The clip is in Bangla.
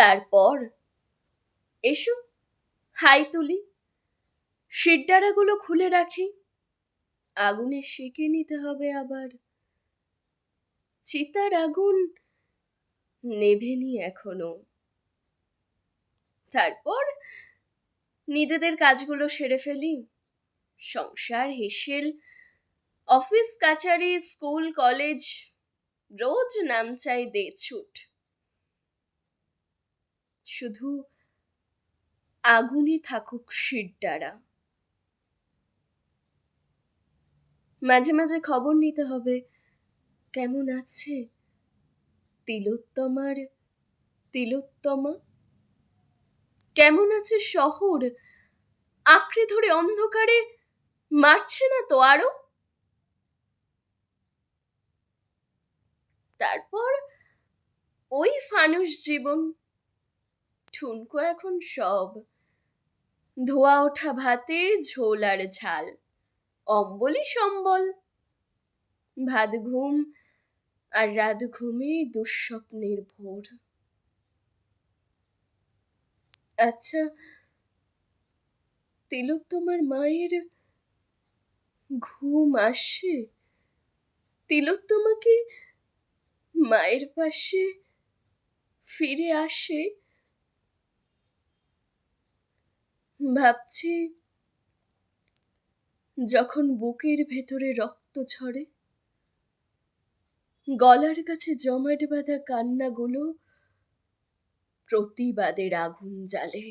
তারপর এসো হাই তুলি, শিরদাঁড়াগুলো খুলে রাখি, আগুনে সেঁকে নিতে হবে আবার। চিতার আগুন নেভেনি এখনো। তারপর নিজেদের কাজগুলো সেরে ফেলি। সংসার, হেসেল, অফিস কাচারি, স্কুল কলেজ, রোজ নামচাই দে ছুট। শুধু আগুনে থাকুক শিরদাঁড়া। মাঝে মাঝে খবর নিতে হবে কেমন আছে তিলোত্তমার তিলোত্তমা, কেমন আছে শহর, আঁকড়ে ধরে অন্ধকারে মারছে না তো আরো। তারপর ওই ফানুস জীবন, ঠুনকো এখন সব, ধোয়া ওঠা ভাতে ঝোল আর ঝাল, অম্বলি সম্বল, ভাত ঘুম আর রাত ঘুমে দুঃস্বপ্নের ভোর। আচ্ছা, তিলোত্তমার মায়ের ঘুম আসে? তিলোত্তমা কি মায়ের পাশে ফিরে আসে? ভাবছি যখন বুকের ভেতরে রক্ত ঝরে, গলার কাছে জমাট বাঁধা কান্নাগুলো প্রতিবাদের আগুন জ্বালে।